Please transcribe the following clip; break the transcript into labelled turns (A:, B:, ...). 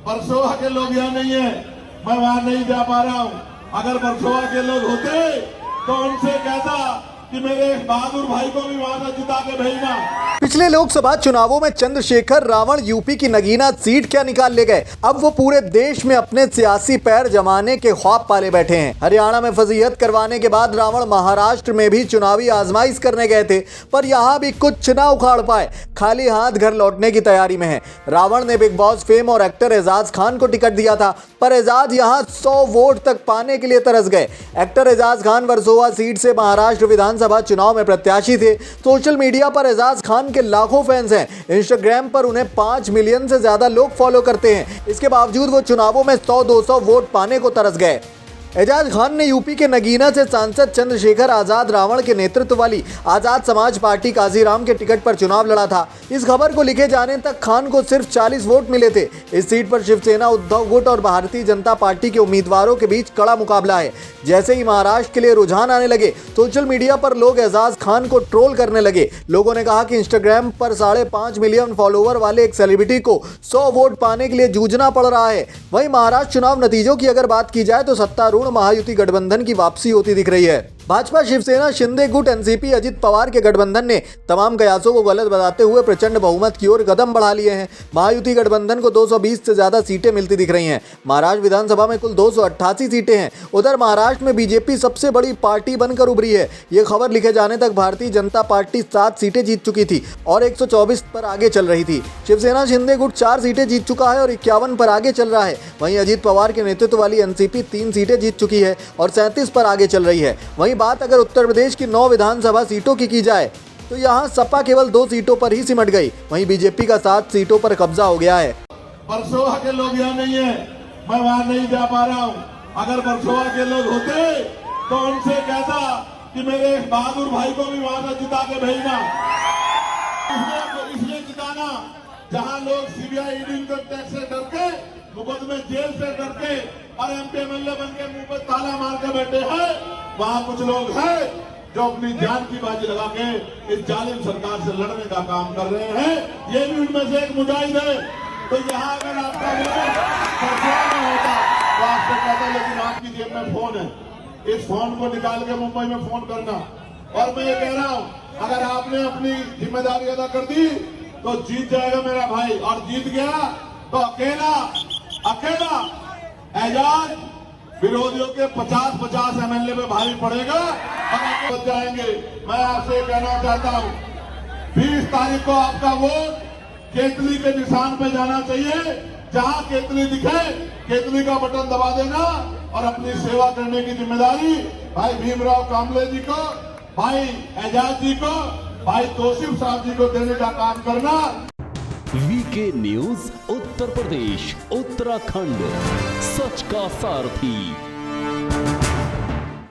A: वर्सोवा के लोग यहाँ नहीं है, मैं वहां नहीं जा पा रहा हूँ। अगर वर्सोवा के लोग होते तो उनसे कहता कि मेरे बहादुर भाई को भी वहां से जिता के भेजना।
B: पिछले लोकसभा चुनावों में चंद्रशेखर रावण यूपी की नगीना सीट क्या निकाल ले गए, अब वो पूरे देश में अपने सियासी पैर जमाने के ख्वाब पाले बैठे हैं। हरियाणा में फजीहत करवाने के बाद रावण महाराष्ट्र में भी चुनावी आजमाइश करने गए थे, पर यहाँ भी कुछ न उखाड़ पाए, खाली हाथ घर लौटने की तैयारी में है। रावण ने बिग बॉस फेम और एक्टर एजाज खान को टिकट दिया था, पर एजाज यहाँ 100 वोट तक पाने के लिए तरस गए। एक्टर एजाज खान वर्सोवा सीट से महाराष्ट्र विधानसभा चुनाव में प्रत्याशी थे। सोशल मीडिया पर एजाज खान के लाखों फैंस हैं। इंस्टाग्राम पर उन्हें 5 मिलियन से ज्यादा लोग फॉलो करते हैं। इसके बावजूद वो चुनावों में 100-200 वोट पाने को तरस गए। एजाज खान ने यूपी के नगीना से सांसद चंद्रशेखर आजाद रावण के नेतृत्व वाली आजाद समाज पार्टी काजीराम के टिकट पर चुनाव लड़ा था। इस खबर को लिखे जाने तक खान को सिर्फ 40 वोट मिले थे। इस सीट पर शिवसेना, उद्धव गुट और भारतीय जनता पार्टी के उम्मीदवारों के बीच कड़ा मुकाबला है। जैसे ही महाराष्ट्र के लिए रुझान आने लगे, सोशल मीडिया पर लोग एजाज खान को ट्रोल करने लगे। लोगों ने कहा कि इंस्टाग्राम पर 5.5 मिलियन फॉलोवर वाले एक सेलिब्रिटी को 100 वोट पाने के लिए जूझना पड़ रहा है। वहीं महाराष्ट्र चुनाव नतीजों की अगर बात की जाए तो सत्तारूढ़ महायुति गठबंधन की वापसी होती दिख रही है। भाजपा, शिवसेना, शिंदे गुट, एनसीपी, अजित पवार के गठबंधन ने तमाम कयासों को गलत बताते हुए प्रचंड बहुमत की ओर कदम बढ़ा लिए हैं। महायुति गठबंधन को 220 से ज्यादा सीटें मिलती दिख रही हैं। महाराष्ट्र विधानसभा में कुल 288 सीटें हैं। उधर महाराष्ट्र में बीजेपी सबसे बड़ी पार्टी बनकर उभरी है। ये खबर लिखे जाने तक भारतीय जनता पार्टी 7 सीटें जीत चुकी थी और 124 पर आगे चल रही थी। शिवसेना, शिंदे गुट 4 सीटें जीत चुका है और 51 पर आगे चल रहा है। वहीं अजित पवार के नेतृत्व वाली एनसीपी 3 सीटें जीत चुकी है और 37 पर आगे चल रही है। वहीं बात अगर उत्तर प्रदेश की 9 विधानसभा सीटों की जाए तो यहां सपा केवल 2 सीटों पर ही सिमट गई। वहीं बीजेपी का 7 सीटों पर कब्जा हो गया है।
A: वर्सोवा के लोग यहाँ नहीं है, मैं वहां नहीं जा पा रहा हूँ। अगर वर्सोवा के लोग होते तो उनसे कहता कि मेरे बहादुर भाई को भी वहां से जिता के भेजना। इसलिए जिताना जहां लोग सीबीआई, ईडी, इनकम टैक्स से डर के, मुकदमे जेल से डर के और एमपी एमएलए बन के मुंह पर ताला मार के बैठे हैं, वहां कुछ लोग हैं जो अपनी जान की बाजी लगा के इस जालिम सरकार से लड़ने का काम कर रहे हैं। ये भी उनमें से एक मुजाहिद है। तो यहाँ अगर आपका में होता तो आपसे कहता, लेकिन आपकी जेब में फोन है, इस फोन को निकाल के मुंबई में फोन करना। और मैं ये कह रहा हूँ, अगर आपने अपनी जिम्मेदारी अदा कर दी तो जीत जाएगा मेरा भाई, और जीत गया तो अकेला एजाज विरोधियों के 50-50 एमएलए पे भारी पड़ेगा और आगे बढ़ जाएंगे। मैं आपसे कहना चाहता हूं, 20 तारीख को आपका वोट केतली के निशान पे जाना चाहिए। जहां केतली दिखे, केतली का बटन दबा देना और अपनी सेवा करने की जिम्मेदारी भाई भीमराव कामले जी को, भाई एजाज जी को, भाई तौसीफ साहब जी को देने का काम करना।
C: वीके न्यूज उत्तर प्रदेश, उत्तराखंड, सच का सारथी।